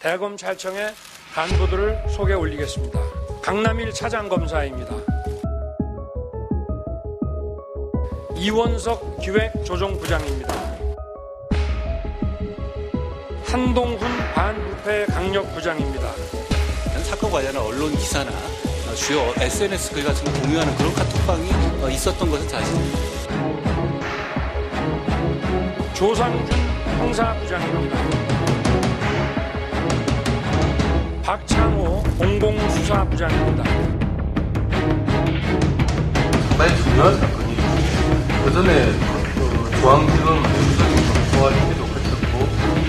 대검찰청의 간부들을 소개 올리겠습니다. 강남일 차장검사입니다. 이원석 기획조정부장입니다. 한동훈 반부패 강력부장입니다. 사건 관련한 언론 기사나 주요 SNS 글 같은 걸 공유하는 그런 카톡방이 있었던 것은 사실입니다. 조상준 형사부장입니다. 박창호 공공수사부장입니다. 상당히 중요한 사건이죠. 그전에 중앙지검 수석이 검토와 협의도 거쳤고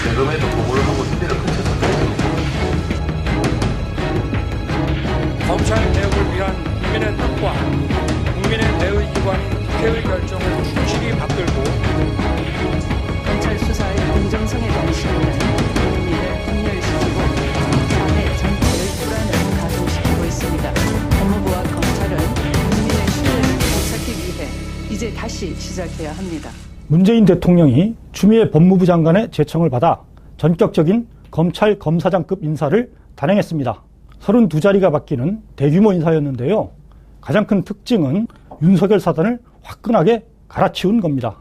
대검에도 보고를 하고 협의를 거쳤었거든요. 검찰 개혁을 위한 국민의 뜻과 국민의 대의 기관인 국회의 결정을 충실히 받들고 검찰 수사의 공정성에 대한 신뢰는 국민을 분열시키고 사회 전체의 불안을 가중시키고 있습니다. 법무부와 검찰은 국민의 신뢰를 되찾기 위해 이제 다시 시작해야 합니다. 문재인 대통령이 추미애 법무부 장관의 제청을 받아 전격적인 검찰 검사장급 인사를 단행했습니다. 32자리가 바뀌는 대규모 인사였는데요. 가장 큰 특징은 윤석열 사단을 화끈하게 갈아치운 겁니다.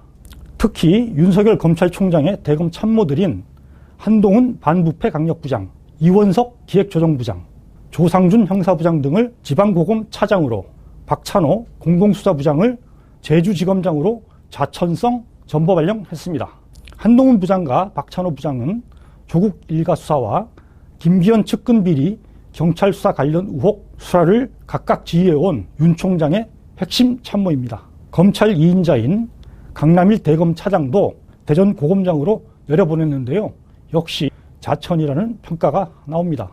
특히 윤석열 검찰총장의 대검 참모들인 한동훈 반부패 강력부장, 이원석 기획조정부장, 조상준 형사부장 등을 지방고검 차장으로, 박찬호 공공수사부장을 제주지검장으로 자천성 전보 발령했습니다. 한동훈 부장과 박찬호 부장은 조국 일가 수사와 김기현 측근 비리 경찰 수사 관련 의혹 수사를 각각 지휘해온 윤 총장의 핵심 참모입니다. 검찰 2인자인 강남일 대검 차장도 대전 고검장으로 내려보냈는데요. 역시 자천이라는 평가가 나옵니다.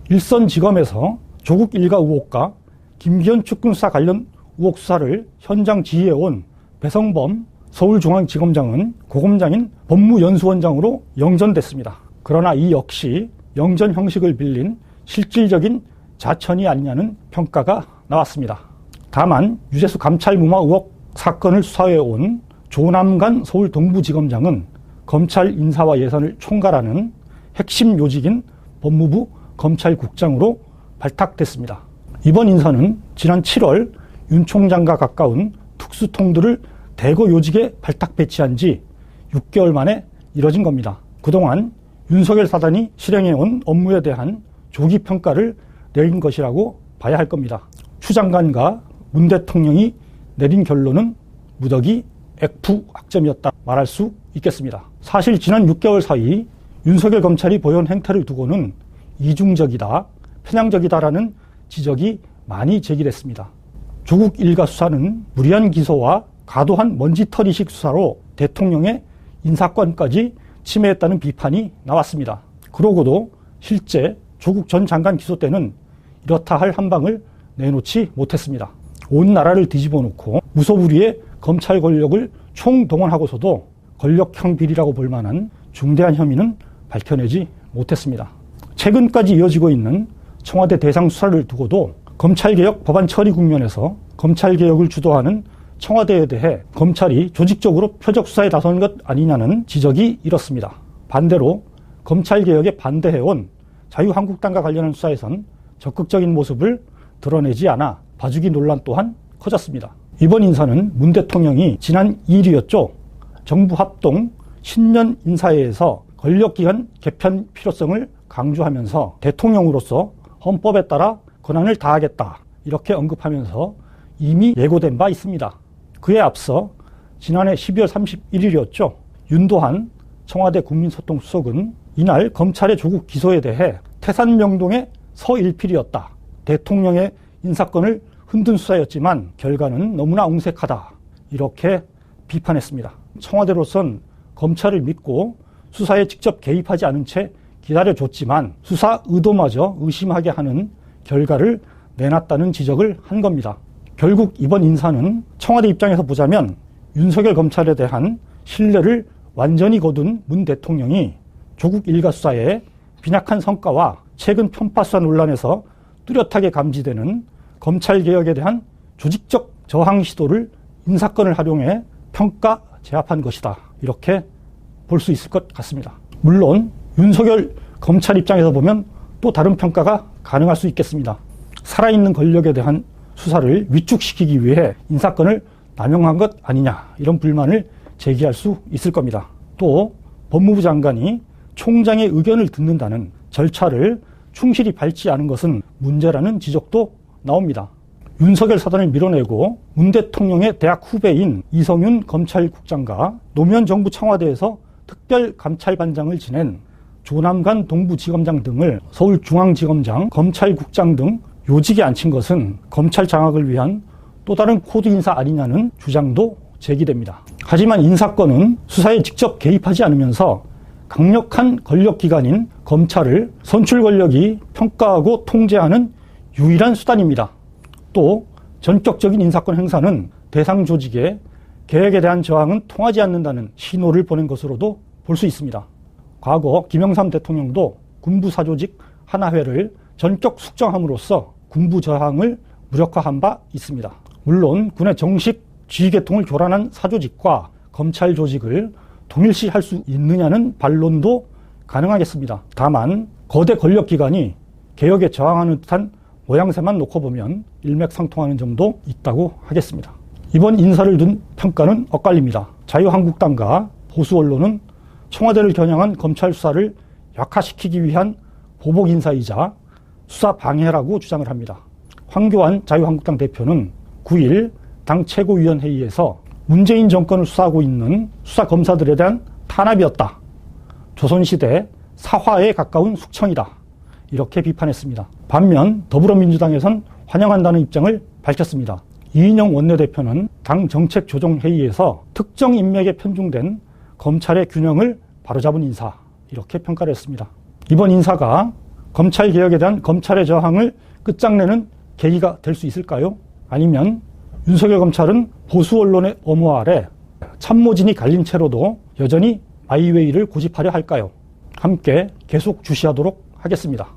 일선지검에서 조국 일가 의혹과 김기현 측근 수사 관련 의혹 수사를 현장 지휘해온 배성범 서울중앙지검장은 고검장인 법무연수원장으로 영전됐습니다. 그러나 이 역시 영전 형식을 빌린 실질적인 자천이 아니냐는 평가가 나왔습니다. 다만 유재수 감찰 무마 의혹 사건을 수사해온 조남관 서울 동부지검장은 검찰 인사와 예산을 총괄하는 핵심 요직인 법무부 검찰국장으로 발탁됐습니다. 이번 인사는 지난 7월 윤 총장과 가까운 특수통들을 대거 요직에 발탁 배치한 지 6개월 만에 이뤄진 겁니다. 그동안 윤석열 사단이 실행해온 업무에 대한 조기 평가를 내린 것이라고 봐야 할 겁니다. 추 장관과 문 대통령이 내린 결론은 무더기 F학점이었다 말할 수 있겠습니다. 사실 지난 6개월 사이 윤석열 검찰이 보여온 행태를 두고는 이중적이다, 편향적이다라는 지적이 많이 제기됐습니다. 조국 일가 수사는 무리한 기소와 과도한 먼지털이식 수사로 대통령의 인사권까지 침해했다는 비판이 나왔습니다. 그러고도 실제 조국 전 장관 기소 때는 이렇다 할 한 방을 내놓지 못했습니다. 온 나라를 뒤집어 놓고 무소불위의 검찰 권력을 총동원하고서도 권력형 비리라고 볼 만한 중대한 혐의는 밝혀내지 못했습니다. 최근까지 이어지고 있는 청와대 대상 수사를 두고도 검찰개혁 법안 처리 국면에서 검찰개혁을 주도하는 청와대에 대해 검찰이 조직적으로 표적 수사에 나선 것 아니냐는 지적이 일었습니다. 반대로 검찰개혁에 반대해온 자유한국당과 관련한 수사에선 적극적인 모습을 드러내지 않아 봐주기 논란 또한 커졌습니다. 이번 인사는 문 대통령이 지난 2일이었죠. 정부 합동 신년 인사회에서 권력기관 개편 필요성을 강조하면서 대통령으로서 헌법에 따라 권한을 다하겠다 이렇게 언급하면서 이미 예고된 바 있습니다. 그에 앞서 지난해 12월 31일이었죠. 윤도한 청와대 국민소통수석은 이날 검찰의 조국 기소에 대해 태산명동의 서일필이었다. 대통령의 인사권을 흔든 수사였지만 결과는 너무나 옹색하다. 이렇게 비판했습니다. 청와대로선 검찰을 믿고 수사에 직접 개입하지 않은 채 기다려줬지만 수사 의도마저 의심하게 하는 결과를 내놨다는 지적을 한 겁니다. 결국 이번 인사는 청와대 입장에서 보자면 윤석열 검찰에 대한 신뢰를 완전히 거둔 문 대통령이 조국 일가 수사의 빈약한 성과와 최근 편파 수사 논란에서 뚜렷하게 감지되는 검찰개혁에 대한 조직적 저항 시도를 인사권을 활용해 평가 제압한 것이다. 이렇게 볼 수 있을 것 같습니다. 물론 윤석열 검찰 입장에서 보면 또 다른 평가가 가능할 수 있겠습니다. 살아있는 권력에 대한 수사를 위축시키기 위해 인사권을 남용한 것 아니냐, 이런 불만을 제기할 수 있을 겁니다. 또 법무부 장관이 총장의 의견을 듣는다는 절차를 충실히 밟지 않은 것은 문제라는 지적도 나옵니다. 윤석열 사단을 밀어내고 문 대통령의 대학 후배인 이성윤 검찰국장과 노무현 정부 청와대에서 특별감찰반장을 지낸 조남관 동부지검장 등을 서울중앙지검장, 검찰국장 등 요직에 앉힌 것은 검찰 장악을 위한 또 다른 코드 인사 아니냐는 주장도 제기됩니다. 하지만 인사권은 수사에 직접 개입하지 않으면서 강력한 권력기관인 검찰을 선출 권력이 평가하고 통제하는 유일한 수단입니다. 또 전격적인 인사권 행사는 대상 조직의 계획에 대한 저항은 통하지 않는다는 신호를 보낸 것으로도 볼 수 있습니다. 과거 김영삼 대통령도 군부 사조직 하나회를 전격 숙정함으로써 군부 저항을 무력화한 바 있습니다. 물론 군의 정식 지휘계통을 교란한 사조직과 검찰 조직을 동일시할 수 있느냐는 반론도 가능하겠습니다. 다만 거대 권력기관이 개혁에 저항하는 듯한 모양새만 놓고 보면 일맥상통하는 점도 있다고 하겠습니다. 이번 인사를 둔 평가는 엇갈립니다. 자유한국당과 보수 언론은 청와대를 겨냥한 검찰 수사를 약화시키기 위한 보복 인사이자 수사 방해라고 주장을 합니다. 황교안 자유한국당 대표는 9일 당 최고위원회의에서 문재인 정권을 수사하고 있는 수사검사들에 대한 탄압이었다. 조선시대 사화에 가까운 숙청이다. 이렇게 비판했습니다. 반면 더불어민주당에선 환영한다는 입장을 밝혔습니다. 이인영 원내대표는 당 정책조정회의에서 특정 인맥에 편중된 검찰의 균형을 바로잡은 인사, 이렇게 평가를 했습니다. 이번 인사가 검찰개혁에 대한 검찰의 저항을 끝장내는 계기가 될 수 있을까요? 아니면 윤석열 검찰은 보수 언론의 엄호 아래 참모진이 갈린 채로도 여전히 마이웨이를 고집하려 할까요? 함께 계속 주시하도록 하겠습니다.